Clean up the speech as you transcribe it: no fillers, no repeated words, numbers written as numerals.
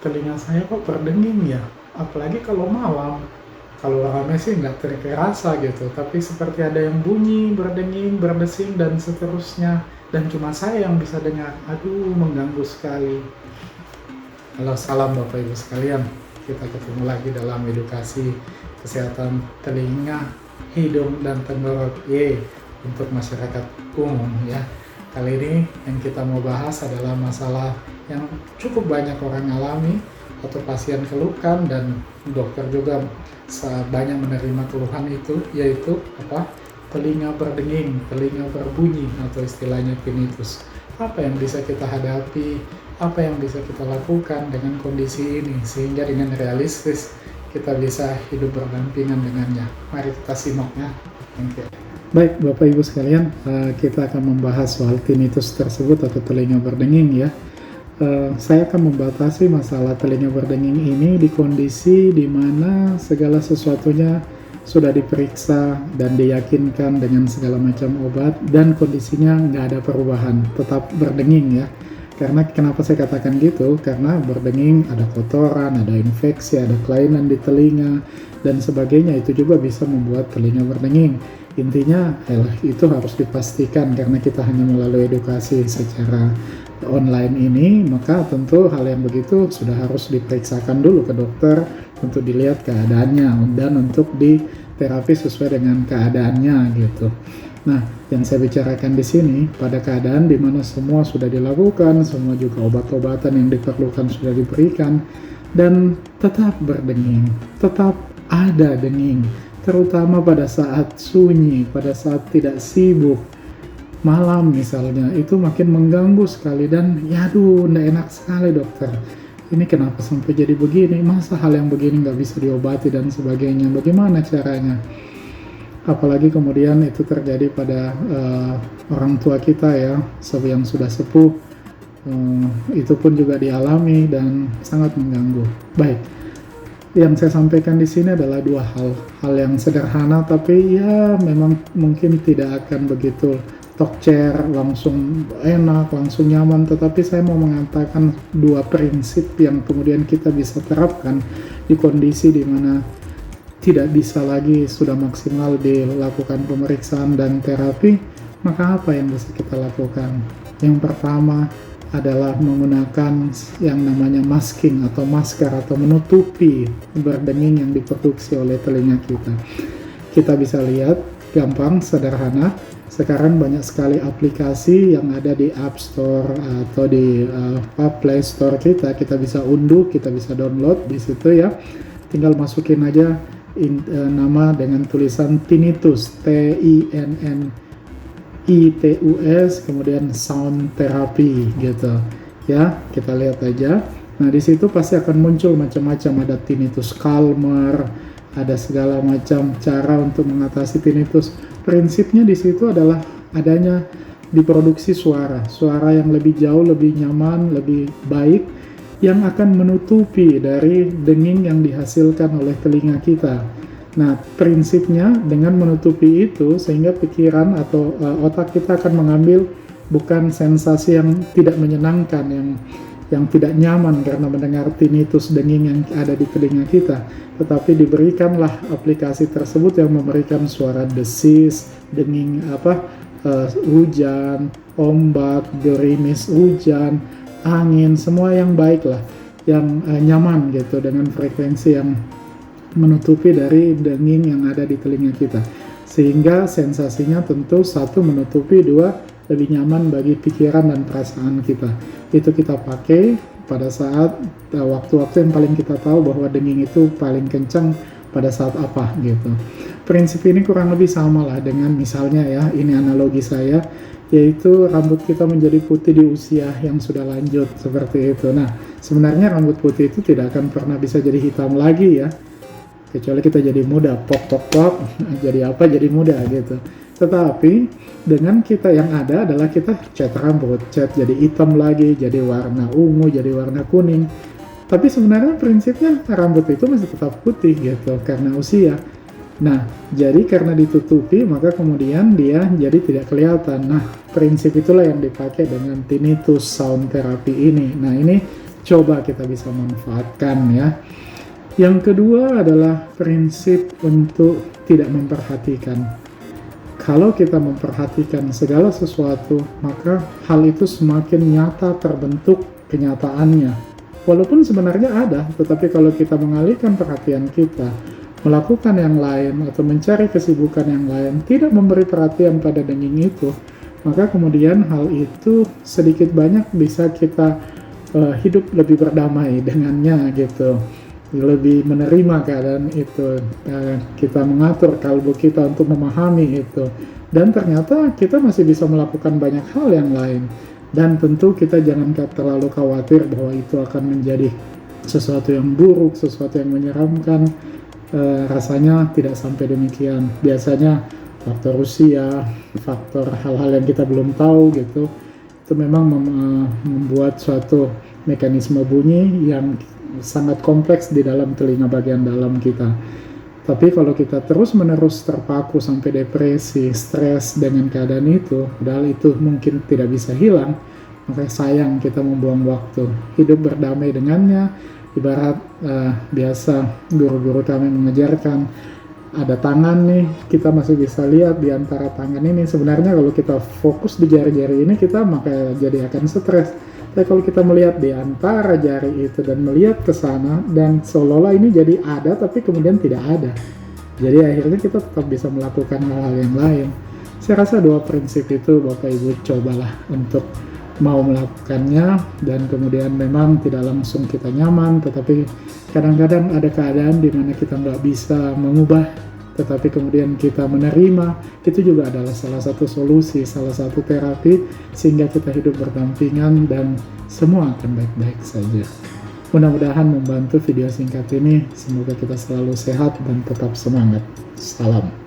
telinga saya kok berdenging ya, apalagi kalau malam. Kalau rame sih nggak terasa gitu, tapi seperti ada yang bunyi, berdenging, berdesing, dan seterusnya. Dan cuma saya yang bisa dengar. Aduh, mengganggu sekali. Halo, salam Bapak Ibu sekalian. Kita ketemu lagi dalam edukasi kesehatan telinga, hidung, dan tenggorok. Untuk masyarakat umum ya. Kali ini yang kita mau bahas adalah masalah yang cukup banyak orang alami atau pasien keluhkan, dan dokter juga banyak menerima keluhan itu, yaitu telinga berdenging, telinga berbunyi, atau istilahnya tinnitus. Apa yang bisa kita hadapi, apa yang bisa kita lakukan dengan kondisi ini, sehingga dengan realistis kita bisa hidup berdampingan dengannya. Mari kita simak ya. Thank you. Baik Bapak Ibu sekalian, kita akan membahas soal tinnitus tersebut atau telinga berdenging ya. Saya akan membatasi masalah telinga berdenging ini di kondisi di mana segala sesuatunya sudah diperiksa dan diyakinkan dengan segala macam obat, dan kondisinya nggak ada perubahan, tetap berdenging ya. Karena kenapa saya katakan gitu? Karena berdenging ada kotoran, ada infeksi, ada kelainan di telinga, dan sebagainya. Itu juga bisa membuat telinga berdenging. Intinya itu harus dipastikan, karena kita hanya melalui edukasi secara online ini, maka tentu hal yang begitu sudah harus diperiksakan dulu ke dokter untuk dilihat keadaannya dan untuk diterapi sesuai dengan keadaannya gitu. Nah, yang saya bicarakan di sini pada keadaan di mana semua sudah dilakukan, semua juga obat-obatan yang diperlukan sudah diberikan, dan tetap berdenging, tetap ada denging, terutama pada saat sunyi, pada saat tidak sibuk, malam misalnya, itu makin mengganggu sekali. Dan ya aduh, nggak enak sekali dokter, ini kenapa sampai jadi begini, masa hal yang begini nggak bisa diobati dan sebagainya, bagaimana caranya. Apalagi kemudian itu terjadi pada orang tua kita ya, yang sudah sepuh, itu pun juga dialami dan sangat mengganggu. Baik, yang saya sampaikan di sini adalah dua hal yang sederhana, tapi ya memang mungkin tidak akan begitu talk chair, langsung enak, langsung nyaman, tetapi saya mau mengatakan dua prinsip yang kemudian kita bisa terapkan di kondisi di mana tidak bisa lagi sudah maksimal dilakukan pemeriksaan dan terapi. Maka apa yang bisa kita lakukan? Yang pertama adalah menggunakan yang namanya masking atau masker, atau menutupi berdenging yang diproduksi oleh telinga kita. Kita bisa lihat gampang, sederhana. Sekarang banyak sekali aplikasi yang ada di App Store atau di Play Store kita bisa unduh, kita bisa download di situ ya. Tinggal masukin aja nama dengan tulisan tinnitus, TINNITUS, kemudian sound therapy gitu ya. Kita lihat aja. Nah, di situ pasti akan muncul macam-macam, ada tinnitus calmer, ada segala macam cara untuk mengatasi tinnitus. Prinsipnya di situ adalah adanya diproduksi suara yang lebih jauh, lebih nyaman, lebih baik, yang akan menutupi dari denging yang dihasilkan oleh telinga kita. Nah, prinsipnya dengan menutupi itu, sehingga pikiran atau otak kita akan mengambil bukan sensasi yang tidak menyenangkan, yang tidak nyaman karena mendengar tinnitus, denging yang ada di telinga kita, tetapi diberikanlah aplikasi tersebut yang memberikan suara desis, denging hujan, ombak, gerimis hujan, angin, semua yang baik lah, yang nyaman gitu, dengan frekuensi yang menutupi dari denging yang ada di telinga kita, sehingga sensasinya tentu satu menutupi, dua lebih nyaman bagi pikiran dan perasaan kita. Itu kita pakai pada saat waktu-waktu yang paling kita tahu bahwa denging itu paling kencang pada saat apa gitu. Prinsip ini kurang lebih sama lah dengan misalnya ya, ini analogi saya, yaitu rambut kita menjadi putih di usia yang sudah lanjut, seperti itu. Nah, sebenarnya rambut putih itu tidak akan pernah bisa jadi hitam lagi ya, kecuali kita jadi muda, pok, jadi muda gitu. Tetapi dengan kita yang ada adalah kita cat rambut, cat jadi hitam lagi, jadi warna ungu, jadi warna kuning. Tapi sebenarnya prinsipnya rambut itu masih tetap putih gitu, karena usia. Nah, jadi karena ditutupi, maka kemudian dia jadi tidak kelihatan. Nah, prinsip itulah yang dipakai dengan tinnitus sound therapy ini. Nah, ini coba kita bisa manfaatkan ya. Yang kedua adalah prinsip untuk tidak memperhatikan. Kalau kita memperhatikan segala sesuatu, maka hal itu semakin nyata terbentuk kenyataannya. Walaupun sebenarnya ada, tetapi kalau kita mengalihkan perhatian kita, melakukan yang lain atau mencari kesibukan yang lain, tidak memberi perhatian pada denging itu, maka kemudian hal itu sedikit banyak bisa kita hidup lebih berdamai dengannya gitu, lebih menerima keadaan itu, kita mengatur kalbu kita untuk memahami itu, dan ternyata kita masih bisa melakukan banyak hal yang lain. Dan tentu kita jangan terlalu khawatir bahwa itu akan menjadi sesuatu yang buruk, sesuatu yang menyeramkan. Rasanya tidak sampai demikian. Biasanya faktor usia, faktor hal-hal yang kita belum tahu gitu, itu memang membuat suatu mekanisme bunyi yang sangat kompleks di dalam telinga bagian dalam kita. Tapi kalau kita terus-menerus terpaku sampai depresi, stres dengan keadaan itu, padahal itu mungkin tidak bisa hilang, maka sayang kita membuang waktu. Hidup berdamai dengannya, ibarat biasa guru-guru kami mengajarkan, ada tangan nih, kita masih bisa lihat di antara tangan ini. Sebenarnya kalau kita fokus di jari-jari ini, kita maka jadi akan stres. Tapi kalau kita melihat di antara jari itu dan melihat ke sana, dan seolah-olah ini jadi ada tapi kemudian tidak ada. Jadi akhirnya kita tetap bisa melakukan hal-hal yang lain. Saya rasa dua prinsip itu Bapak Ibu cobalah untuk mau melakukannya, dan kemudian memang tidak langsung kita nyaman, tetapi kadang-kadang ada keadaan di mana kita nggak bisa mengubah, tetapi kemudian kita menerima, itu juga adalah salah satu solusi, salah satu terapi, sehingga kita hidup berdampingan dan semua akan baik-baik saja. Mudah-mudahan membantu video singkat ini, semoga kita selalu sehat dan tetap semangat. Salam.